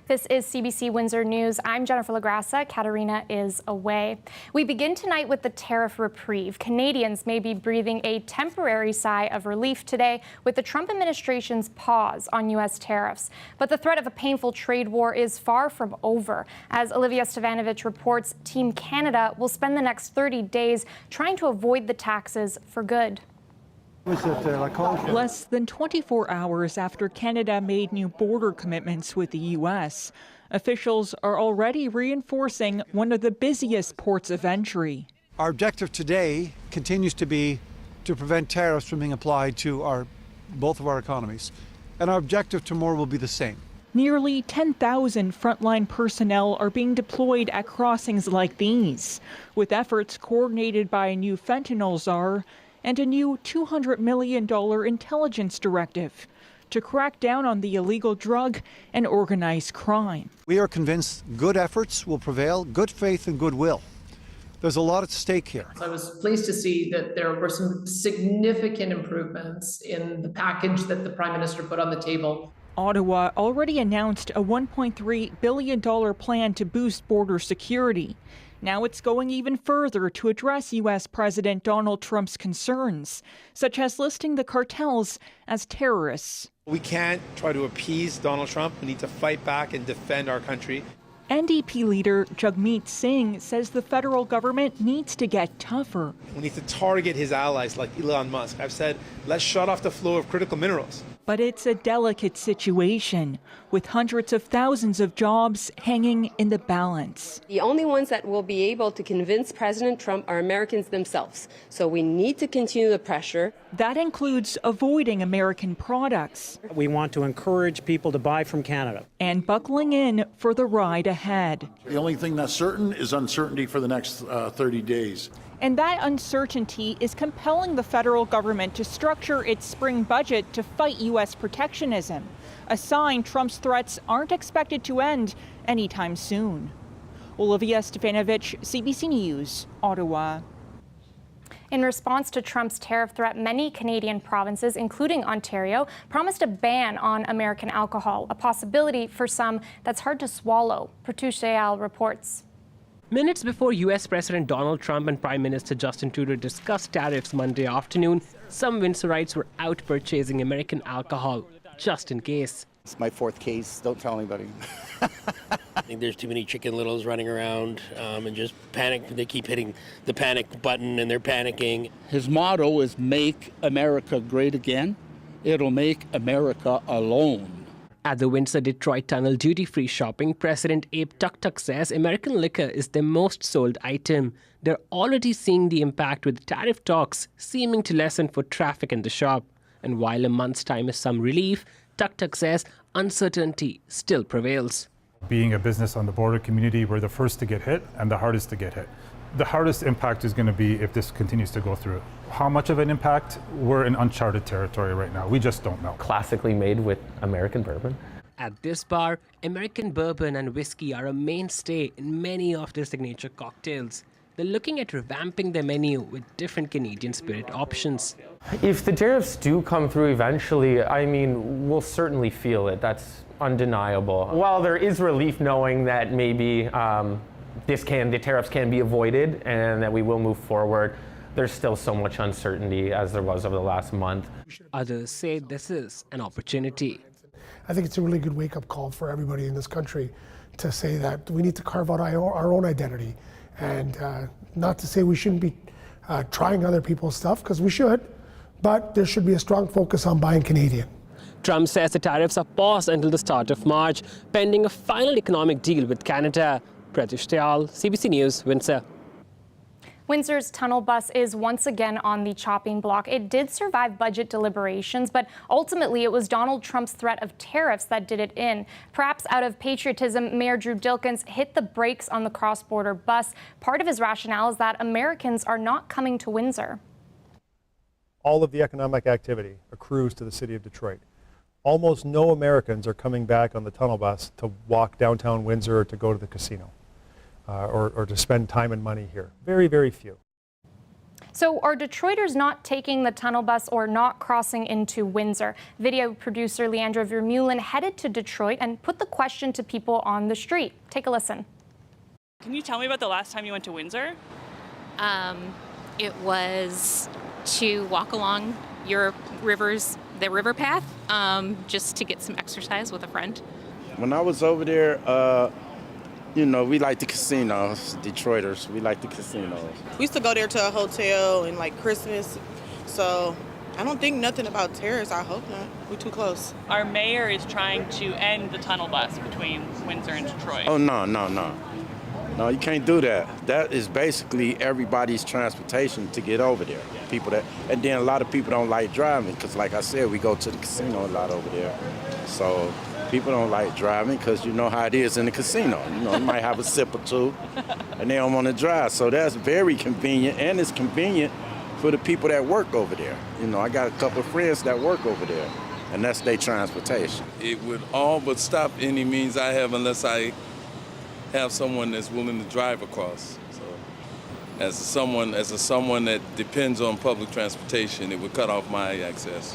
This is CBC Windsor News. I'm Jennifer LaGrassa. Katarina is away. We begin tonight with the tariff reprieve. Canadians may be breathing a temporary sigh of relief today with the Trump administration's pause on U.S. tariffs. But the threat of a painful trade war is far from over. As Olivia Stefanovic reports, Team Canada will spend the next 30 days trying to avoid the taxes for good. Less than 24 hours after Canada made new border commitments with the U.S., officials are already reinforcing one of the busiest ports of entry. Our objective today continues to be to prevent tariffs from being applied to both of our economies, and our objective tomorrow will be the same. Nearly 10,000 frontline personnel are being deployed at crossings like these, with efforts coordinated by a new fentanyl czar and a new $200 million intelligence directive to crack down on the illegal drug and organized crime. We are convinced good efforts will prevail, good faith and goodwill. There's a lot at stake here. I was pleased to see that there were some significant improvements in the package that the Prime Minister put on the table. Ottawa already announced a $1.3 billion plan to boost border security. Now it's going even further to address U.S. President Donald Trump's concerns, such as listing the cartels as terrorists. We can't try to appease Donald Trump. We need to fight back and defend our country. NDP leader Jagmeet Singh says the federal government needs to get tougher. We need to target his allies like Elon Musk. I've said, let's shut off the flow of critical minerals. But it's a delicate situation, with hundreds of thousands of jobs hanging in the balance. The only ones that will be able to convince President Trump are Americans themselves. So we need to continue the pressure. That includes avoiding American products. We want to encourage people to buy from Canada. And buckling in for the ride ahead. The only thing that's certain is uncertainty for the next 30 days. And that uncertainty is compelling the federal government to structure its spring budget to fight U.S. protectionism, a sign Trump's threats aren't expected to end anytime soon. Olivia Stefanovic, CBC News, Ottawa. In response to Trump's tariff threat, many Canadian provinces, including Ontario, promised a ban on American alcohol, a possibility for some that's hard to swallow. Provincial reports. Minutes before U.S. President Donald Trump and Prime Minister Justin Trudeau discussed tariffs Monday afternoon, some Windsorites were out purchasing American alcohol, just in case. It's my fourth case. Don't tell anybody. I think there's too many Chicken Littles running around and just panic. They keep hitting the panic button and they're panicking. His motto is "Make America Great Again." It'll make America alone. At the Windsor-Detroit Tunnel duty-free shopping, President Abe Tuk says American liquor is their most sold item. They're already seeing the impact with tariff talks seeming to lessen foot traffic in the shop. And while a month's time is some relief, Tuk says uncertainty still prevails. Being a business on the border community, we're the first to get hit and the hardest to get hit. The hardest impact is going to be if this continues to go through. How much of an impact? We're in uncharted territory right now. We just don't know. Classically made with American bourbon. At this bar, American bourbon and whiskey are a mainstay in many of their signature cocktails. They're looking at revamping their menu with different Canadian spirit options. If the tariffs do come through eventually, I mean, we'll certainly feel it. That's undeniable. While there is relief knowing that maybe the tariffs can be avoided and that we will move forward, there's still so much uncertainty as there was over the last month. Others say this is an opportunity. I think it's a really good wake-up call for everybody in this country to say that we need to carve out our own identity. And not to say we shouldn't be trying other people's stuff, because we should, but there should be a strong focus on buying Canadian. Trump says the tariffs are paused until the start of March, pending a final economic deal with Canada. Provincial, CBC News, Windsor. Windsor's tunnel bus is once again on the chopping block. It did survive budget deliberations, but ultimately it was Donald Trump's threat of tariffs that did it in. Perhaps out of patriotism, Mayor Drew Dilkens hit the brakes on the cross-border bus. Part of his rationale is that Americans are not coming to Windsor. All of the economic activity accrues to the city of Detroit. Almost no Americans are coming back on the tunnel bus to walk downtown Windsor or to go to the casino. Or to spend time and money here. Very, very few. So are Detroiters not taking the tunnel bus or not crossing into Windsor? Video producer Leandra Vermeulen headed to Detroit and put the question to people on the street. Take a listen. Can you tell me about the last time you went to Windsor? It was to walk along the river path, just to get some exercise with a friend. When I was over there, you know, we like the casinos, Detroiters. We like the casinos. We used to go there to a hotel and like Christmas, so I don't think nothing about terrorists. I hope not. We're too close. Our mayor is trying to end the tunnel bus between Windsor and Detroit. Oh, no. No, you can't do that. That is basically everybody's transportation to get over there. And then a lot of people don't like driving because, like I said, we go to the casino a lot over there. So people don't like driving because you know how it is in the casino. You know, you might have a sip or two and they don't want to drive. So that's very convenient, and it's convenient for the people that work over there. You know, I got a couple of friends that work over there, and that's their transportation. It would all but stop any means I have unless I have someone that's willing to drive across. So as someone that depends on public transportation, it would cut off my access.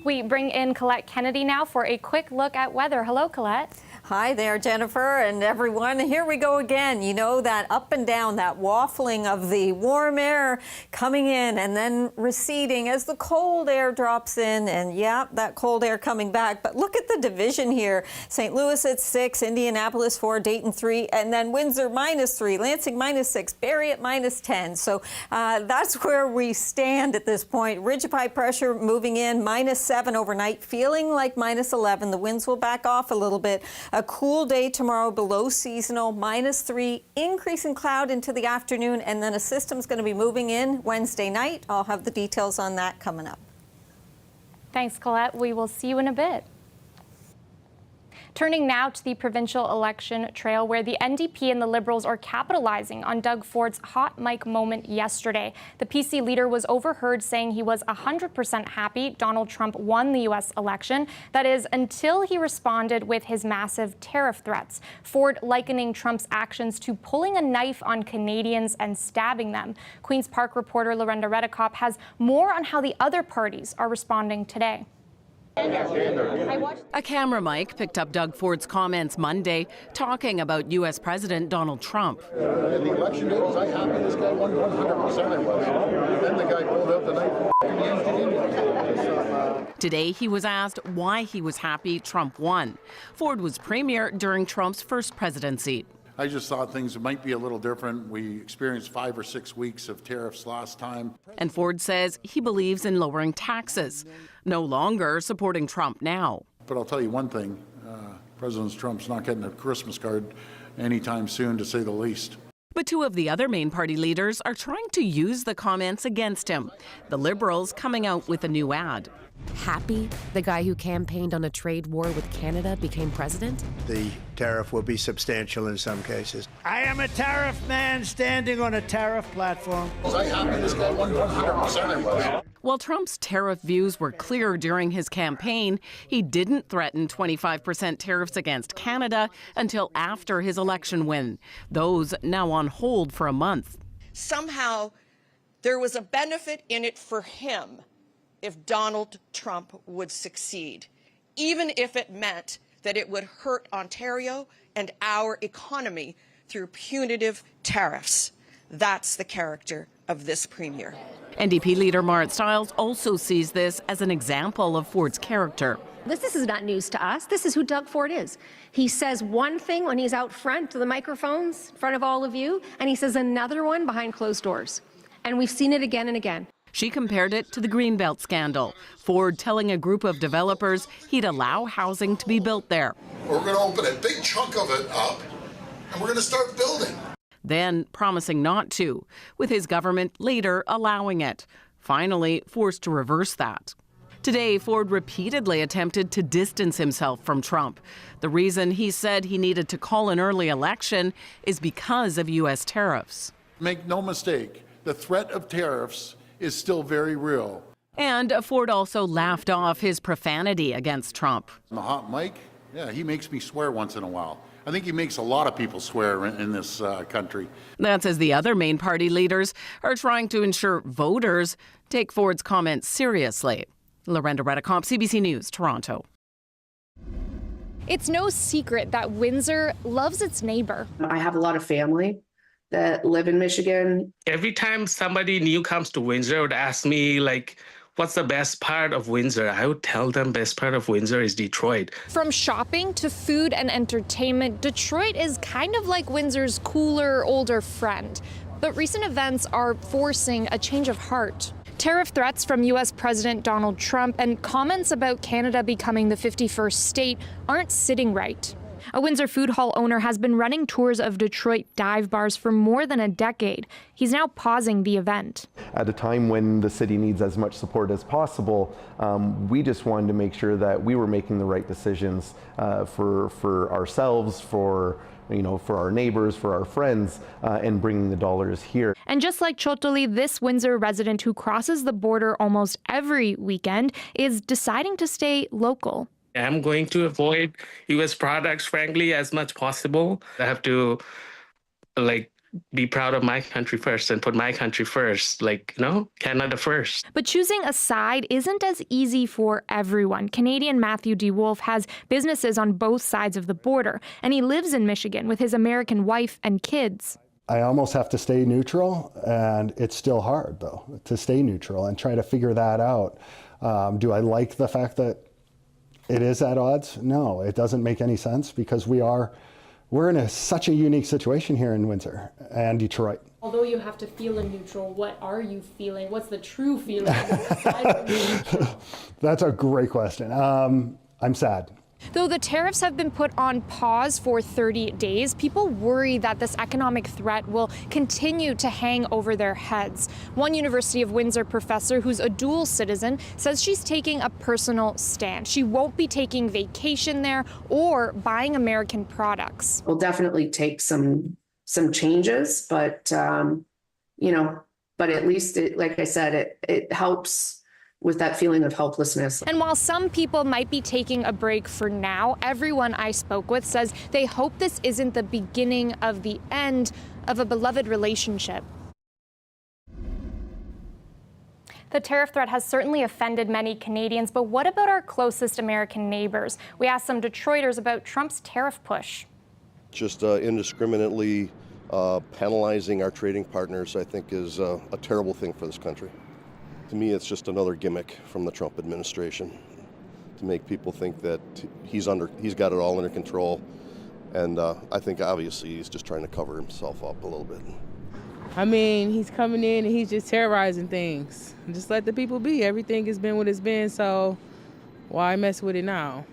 We bring in Colette Kennedy now for a quick look at weather. Hello, Colette. Hi there, Jennifer and everyone. Here we go again. You know, that up and down, that waffling of the warm air coming in and then receding as the cold air drops in. And yeah, that cold air coming back. But look at the division here. St. Louis at 6, Indianapolis 4, Dayton 3, and then Windsor -3, Lansing -6, Barrie at -10. So that's where we stand at this point. Ridge of high pressure moving in -7 overnight, feeling like -11. The winds will back off a little bit. A cool day tomorrow, below seasonal, -3, increasing cloud into the afternoon, and then a system's going to be moving in Wednesday night. I'll have the details on that coming up. Thanks, Colette. We will see you in a bit. Turning now to the provincial election trail, where the NDP and the Liberals are capitalizing on Doug Ford's hot mic moment yesterday. The PC leader was overheard saying he was 100% happy Donald Trump won the U.S. election. That is, until he responded with his massive tariff threats. Ford likening Trump's actions to pulling a knife on Canadians and stabbing them. Queen's Park reporter Lorenda Redekop has more on how the other parties are responding today. A camera mic picked up Doug Ford's comments Monday, talking about U.S. President Donald Trump. The election day, was I happy this guy won? 100% I was. Then the guy pulled out the knife. Today, he was asked why he was happy Trump won. Ford was premier during Trump's first presidency. I just thought things might be a little different. We experienced 5 or 6 weeks of tariffs last time. And Ford says he believes in lowering taxes, no longer supporting Trump now. But I'll tell you one thing, President Trump's not getting a Christmas card anytime soon, to say the least. But two of the other main party leaders are trying to use the comments against him. The Liberals coming out with a new ad. Happy the guy who campaigned on a trade war with Canada became president? The tariff will be substantial in some cases. I am a tariff man standing on a tariff platform. Was I happy this guy won? 100% I was. While Trump's tariff views were clear during his campaign, he didn't threaten 25% tariffs against Canada until after his election win. Those now on hold for a month. Somehow there was a benefit in it for him if Donald Trump would succeed, even if it meant that it would hurt Ontario and our economy through punitive tariffs. That's the character of this premier. NDP leader Marit Stiles also sees this as an example of Ford's character. This is not news to us. This is who Doug Ford is. He says one thing when he's out front to the microphones, in front of all of you, and he says another one behind closed doors. And we've seen it again and again. She compared it to the Greenbelt scandal. Ford telling a group of developers he'd allow housing to be built there. We're going to open a big chunk of it up, and we're going to start building. Then promising not to, with his government later allowing it. Finally forced to reverse that. Today, Ford repeatedly attempted to distance himself from Trump. The reason he said he needed to call an early election is because of U.S. tariffs. Make no mistake, the threat of tariffs is still very real. And Ford also laughed off his profanity against Trump. The hot mic, yeah, he makes me swear once in a while. I think he makes a lot of people swear in this country. That's as the other main party leaders are trying to ensure voters take Ford's comments seriously. Lorenda Redicomp, CBC News, Toronto. It's no secret that Windsor loves its neighbor. I have a lot of family that live in Michigan. Every time somebody new comes to Windsor would ask me, like, what's the best part of Windsor? I would tell them best part of Windsor is Detroit. From shopping to food and entertainment, Detroit is kind of like Windsor's cooler, older friend. But recent events are forcing a change of heart. Tariff threats from U.S. President Donald Trump and comments about Canada becoming the 51st state aren't sitting right. A Windsor food hall owner has been running tours of Detroit dive bars for more than a decade. He's now pausing the event. At a time when the city needs as much support as possible, we just wanted to make sure that we were making the right decisions for ourselves, for our neighbors, for our friends, and bringing the dollars here. And just like Chotoli, this Windsor resident who crosses the border almost every weekend is deciding to stay local. I'm going to avoid U.S. products, frankly, as much possible. I have to, be proud of my country first and put my country first, Canada first. But choosing a side isn't as easy for everyone. Canadian Matthew D. Wolf has businesses on both sides of the border, and he lives in Michigan with his American wife and kids. I almost have to stay neutral, and it's still hard, though, to stay neutral and try to figure that out. Do I like the fact that it is at odds? No, it doesn't make any sense because we're in such a unique situation here in Windsor and Detroit. Although you have to feel a neutral, what are you feeling? What's the true feeling? That's a great question. I'm sad. Though the tariffs have been put on pause for 30 days, people worry that this economic threat will continue to hang over their heads. One University of Windsor professor who's a dual citizen says she's taking a personal stand. She won't be taking vacation there or buying American products. We'll definitely take some changes, but but at least, like I said, it helps with that feeling of helplessness. And while some people might be taking a break for now, everyone I spoke with says they hope this isn't the beginning of the end of a beloved relationship. The tariff threat has certainly offended many Canadians, but what about our closest American neighbors? We asked some Detroiters about Trump's tariff push. Just indiscriminately penalizing our trading partners, I think, is a terrible thing for this country. To me, it's just another gimmick from the Trump administration to make people think that he's got it all under control. And I think obviously he's just trying to cover himself up a little bit. I mean, he's coming in and he's just terrorizing things. Just let the people be. Everything has been what it's been, so why mess with it now?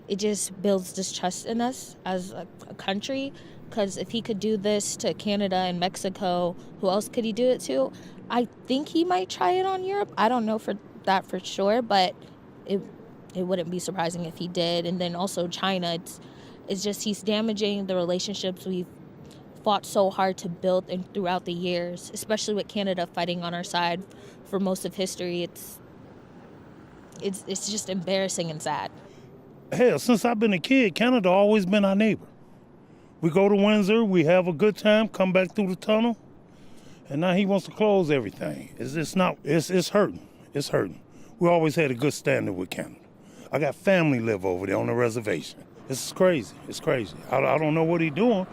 It just builds distrust in us as a country, because if he could do this to Canada and Mexico, who else could he do it to? I think he might try it on Europe. I don't know for sure, but it wouldn't be surprising if he did. And then also China, it's just he's damaging the relationships we've fought so hard to build and throughout the years, especially with Canada fighting on our side for most of history. It's just embarrassing and sad. Hell, since I've been a kid, Canada always been our neighbor. We go to Windsor, we have a good time, come back through the tunnel. And now he wants to close everything. It's hurting. It's hurting. We always had a good standing with Canada. I got family live over there on the reservation. It's crazy. It's crazy. I don't know what he's doing.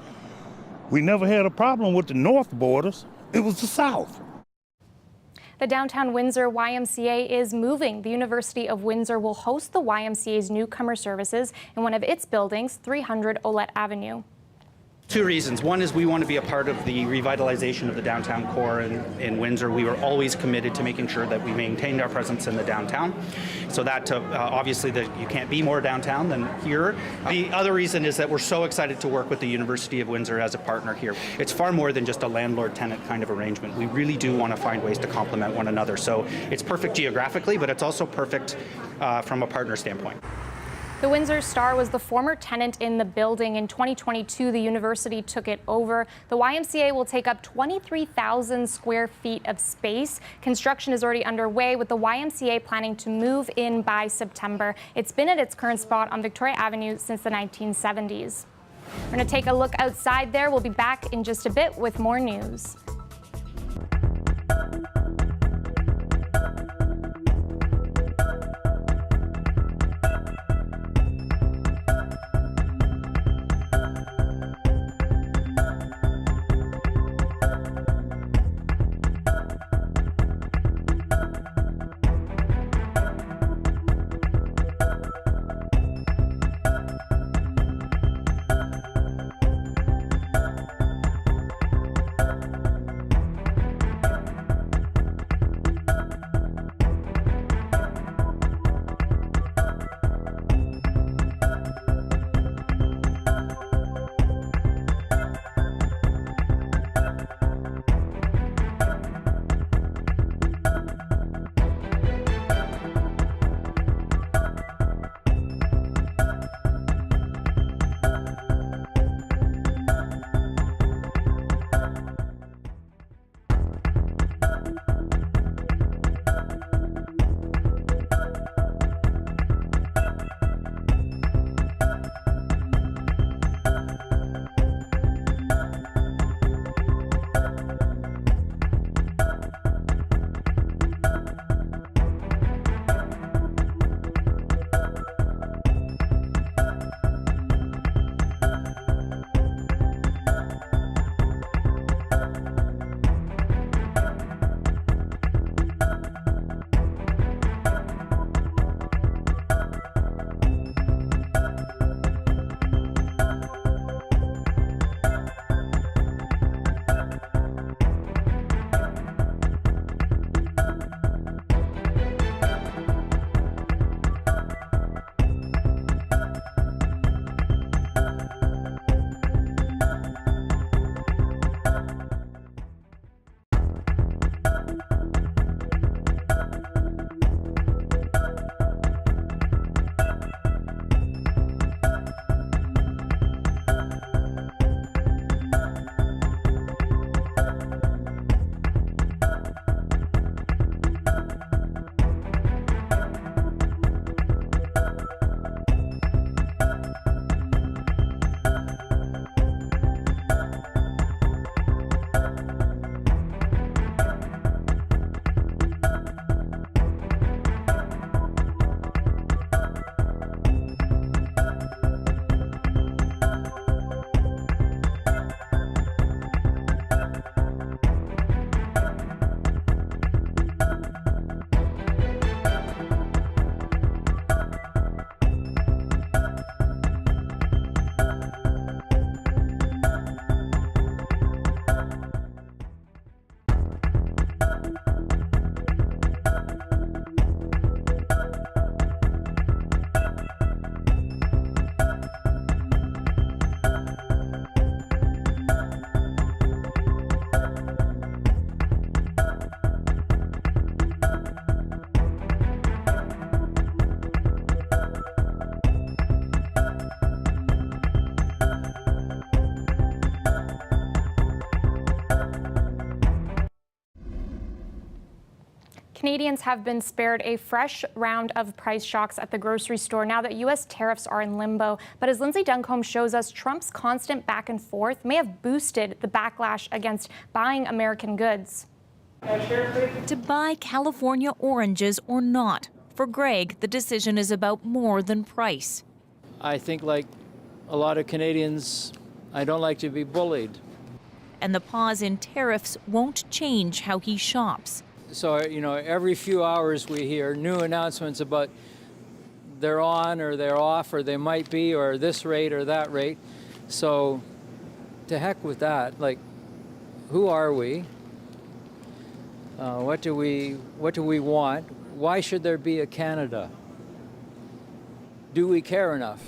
We never had a problem with the north borders. It was the south. The downtown Windsor YMCA is moving. The University of Windsor will host the YMCA's newcomer services in one of its buildings, 300 Olette Avenue. Two reasons. One is we want to be a part of the revitalization of the downtown core in Windsor. We were always committed to making sure that we maintained our presence in the downtown. So that obviously that you can't be more downtown than here. The other reason is that we're so excited to work with the University of Windsor as a partner here. It's far more than just a landlord-tenant kind of arrangement. We really do want to find ways to complement one another. So it's perfect geographically, but it's also perfect from a partner standpoint. The Windsor Star was the former tenant in the building. In 2022, the university took it over. The YMCA will take up 23,000 square feet of space. Construction is already underway, with the YMCA planning to move in by September. It's been at its current spot on Victoria Avenue since the 1970s. We're going to take a look outside there. We'll be back in just a bit with more news. Canadians have been spared a fresh round of price shocks at the grocery store now that U.S. tariffs are in limbo. But as Lindsay Duncombe shows us, Trump's constant back and forth may have boosted the backlash against buying American goods. To buy California oranges or not, for Greg, the decision is about more than price. I think, like a lot of Canadians, I don't like to be bullied. And the pause in tariffs won't change how he shops. So, every few hours we hear new announcements about they're on or they're off or they might be or this rate or that rate. So, to heck with that. Like, who are we? What do we want? Why should there be a Canada? Do we care enough?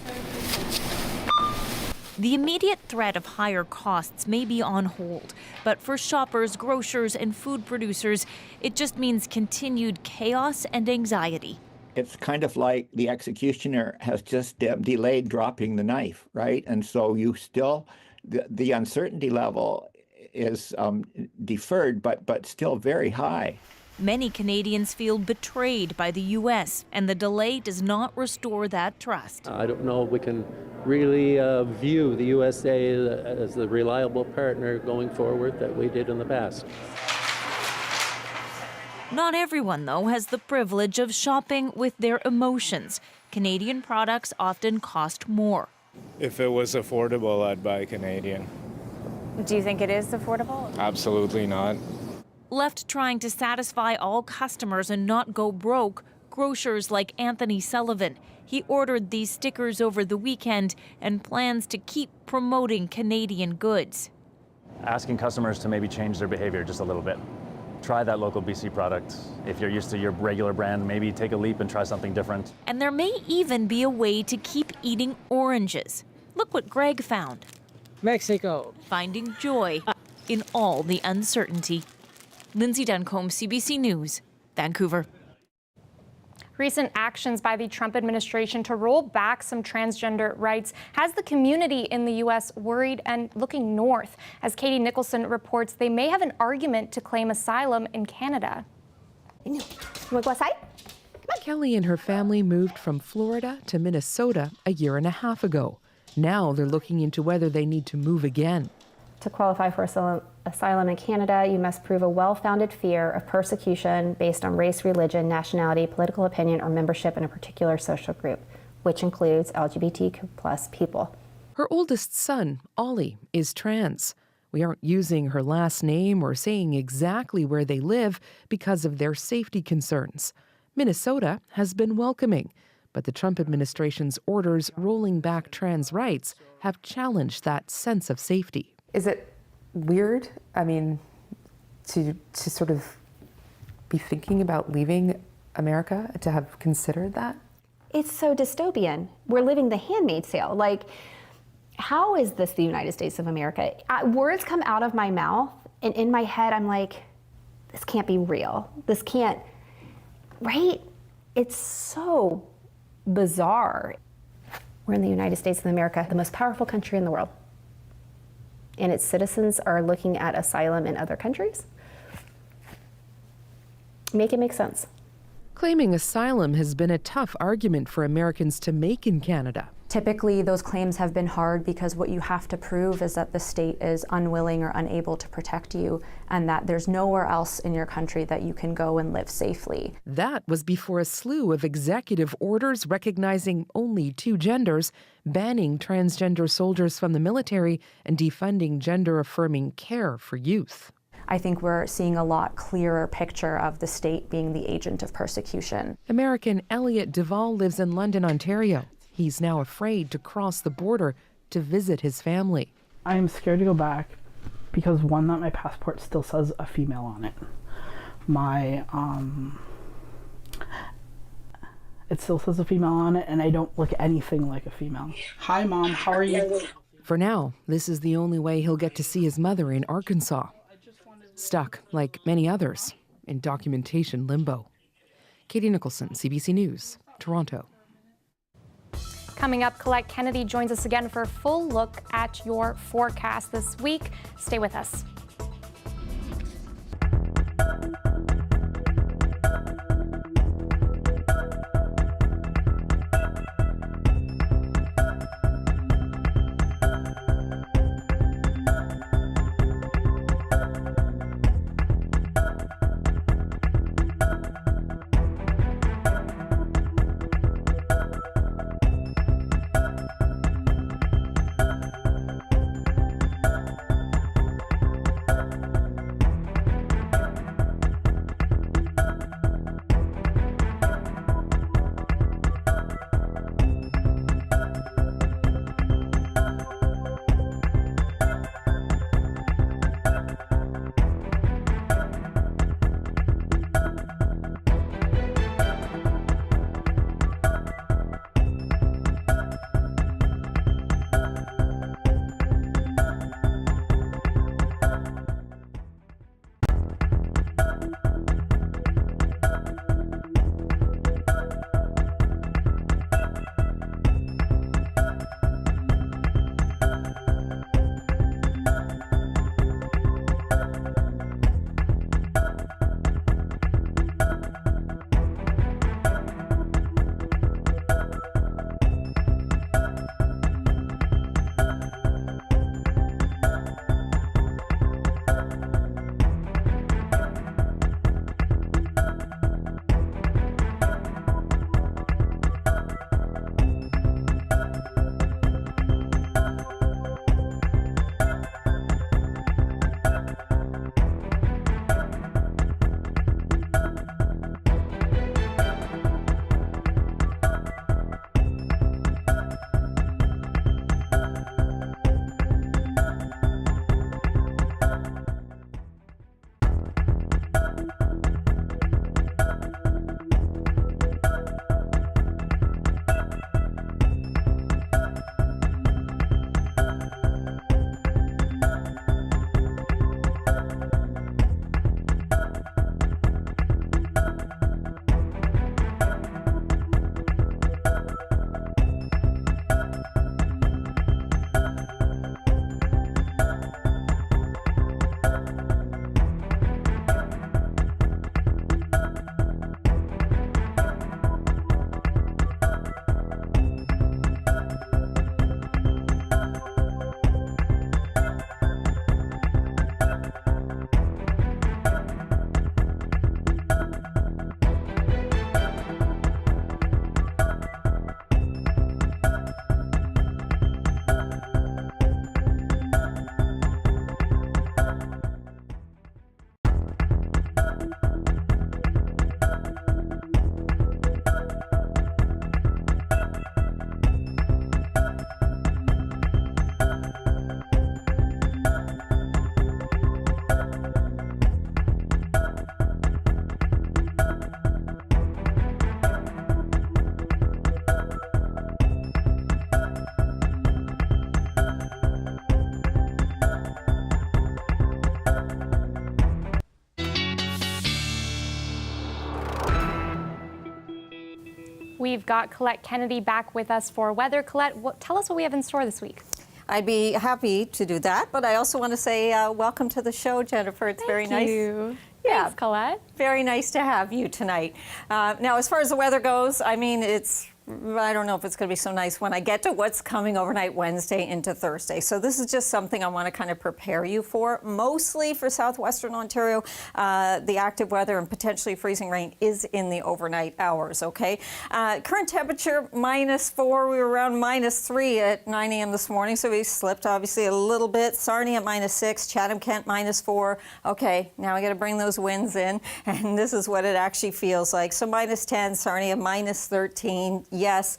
The immediate threat of higher costs may be on hold, but for shoppers, grocers, and food producers, it just means continued chaos and anxiety. It's kind of like the executioner has just delayed dropping the knife, right? And so you still, the uncertainty level is deferred, but still very high. Many Canadians feel betrayed by the U.S., and the delay does not restore that trust. I don't know if we can really view the USA as the reliable partner going forward that we did in the past. Not everyone, though, has the privilege of shopping with their emotions. Canadian products often cost more. If it was affordable, I'd buy Canadian. Do you think it is affordable? Absolutely not. Left trying to satisfy all customers and not go broke, grocers like Anthony Sullivan. He ordered these stickers over the weekend and plans to keep promoting Canadian goods. Asking customers to maybe change their behavior just a little bit. Try that local BC product. If you're used to your regular brand, maybe take a leap and try something different. And there may even be a way to keep eating oranges. Look what Greg found. Mexico. Finding joy in all the uncertainty. Lindsay Duncombe, CBC News, Vancouver. Recent actions by the Trump administration to roll back some transgender rights has the community in the U.S. worried and looking north. As Katie Nicholson reports, they may have an argument to claim asylum in Canada. You want to go outside? Kelly and her family moved from Florida to Minnesota a year and a half ago. Now they're looking into whether they need to move again. To qualify for asylum in Canada, you must prove a well-founded fear of persecution based on race, religion, nationality, political opinion, or membership in a particular social group, which includes LGBTQ+ people. Her oldest son, Ollie, is trans. We aren't using her last name or saying exactly where they live because of their safety concerns. Minnesota has been welcoming, but the Trump administration's orders rolling back trans rights have challenged that sense of safety. Is it weird, I mean, to sort of be thinking about leaving America, to have considered that? It's so dystopian. We're living the Handmaid's Tale. Like, how is this the United States of America? Words come out of my mouth, and in my head, I'm like, this can't be real. This can't, right? It's so bizarre. We're in the United States of America, the most powerful country in the world. And its citizens are looking at asylum in other countries. Make it make sense. Claiming asylum has been a tough argument for Americans to make in Canada. Typically, those claims have been hard because what you have to prove is that the state is unwilling or unable to protect you, and that there's nowhere else in your country that you can go and live safely. That was before a slew of executive orders recognizing only two genders, banning transgender soldiers from the military, and defunding gender-affirming care for youth. I think we're seeing a lot clearer picture of the state being the agent of persecution. American Elliot Duvall lives in London, Ontario. He's now afraid to cross the border to visit his family. I am scared to go back because, one, that my passport still says a female on it. It still says a female on it, and I don't look anything like a female. Hi, Mom, how are you? For now, this is the only way he'll get to see his mother in Arkansas. Stuck, like many others, in documentation limbo. Katie Nicholson, CBC News, Toronto. Coming up, Colette Kennedy joins us again for a full look at your forecast this week. Stay with us. We've got Colette Kennedy back with us for weather. Colette, tell us what we have in store this week. I'd be happy to do that, but I also want to say welcome to the show, Jennifer. It's very nice. Thank you. Yeah, Thanks, Colette. Very nice to have you tonight. Now, as far as the weather goes, I mean, I don't know if it's going to be so nice when I get to what's coming overnight Wednesday into Thursday. So this is just something I want to kind of prepare you for. Mostly for southwestern Ontario, the active weather and potentially freezing rain is in the overnight hours, okay? Current temperature, -4. We were around -3 at 9 a.m. this morning, so we slipped obviously a little bit. Sarnia at -6, Chatham-Kent -4. Okay, now we got to bring those winds in, and this is what it actually feels like. So -10, Sarnia -13. Yes,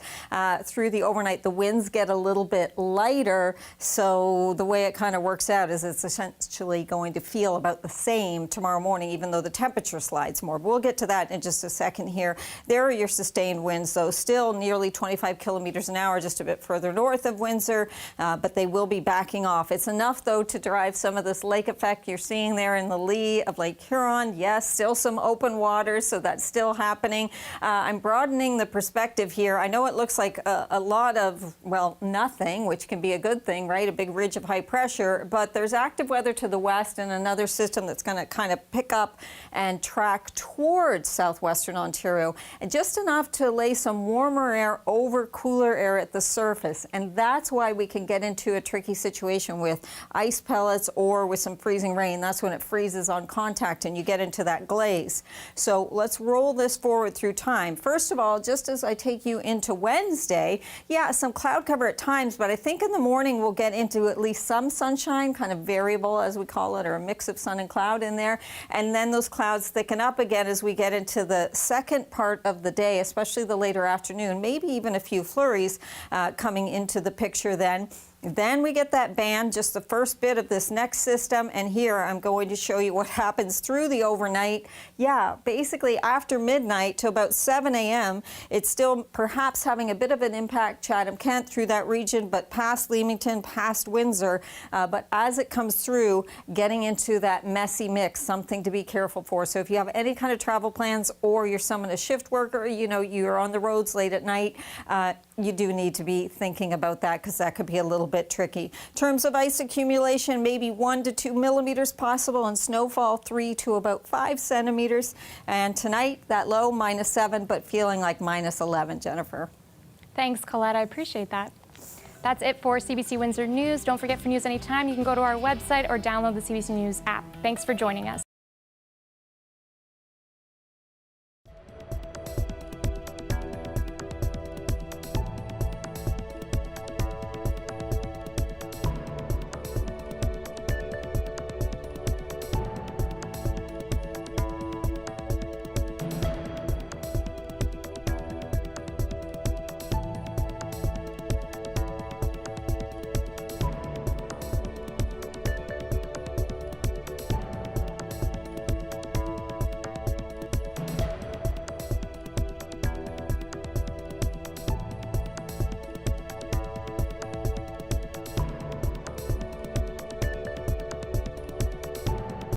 through the overnight, the winds get a little bit lighter. So the way it kind of works out is it's essentially going to feel about the same tomorrow morning, even though the temperature slides more. We'll get to that in just a second here. There are your sustained winds, though, still nearly 25 kilometers an hour, just a bit further north of Windsor, but they will be backing off. It's enough, though, to drive some of this lake effect you're seeing there in the lee of Lake Huron. Yes, still some open waters, so that's still happening. I'm broadening the perspective here. I know it looks like a lot of, well, nothing, which can be a good thing, right? A big ridge of high pressure, but there's active weather to the west and another system that's going to kind of pick up and track towards southwestern Ontario, and just enough to lay some warmer air over cooler air at the surface. And that's why we can get into a tricky situation with ice pellets or with some freezing rain. That's when it freezes on contact and you get into that glaze. So let's roll this forward through time. First of all, just as I take you into Wednesday, yeah, some cloud cover at times, but I think in the morning we'll get into at least some sunshine, kind of variable as we call it, or a mix of sun and cloud in there. And then those clouds thicken up again as we get into the second part of the day, especially the later afternoon, maybe even a few flurries coming into the picture then. Then we get that band, just the first bit of this next system, and here I'm going to show you what happens through the overnight. Yeah, basically after midnight to about 7 a.m., it's still perhaps having a bit of an impact, Chatham-Kent through that region, but past Leamington, past Windsor. But as it comes through, getting into that messy mix, something to be careful for. So if you have any kind of travel plans or you're someone, a shift worker, you know, you're on the roads late at night, you do need to be thinking about that because that could be a little bit tricky. In terms of ice accumulation, maybe 1 to 2 millimeters possible, and snowfall 3 to about 5 centimeters. And tonight, that low -7, but feeling like -11, Jennifer. Thanks, Colette. I appreciate that. That's it for CBC Windsor News. Don't forget, for news anytime, you can go to our website or download the CBC News app. Thanks for joining us.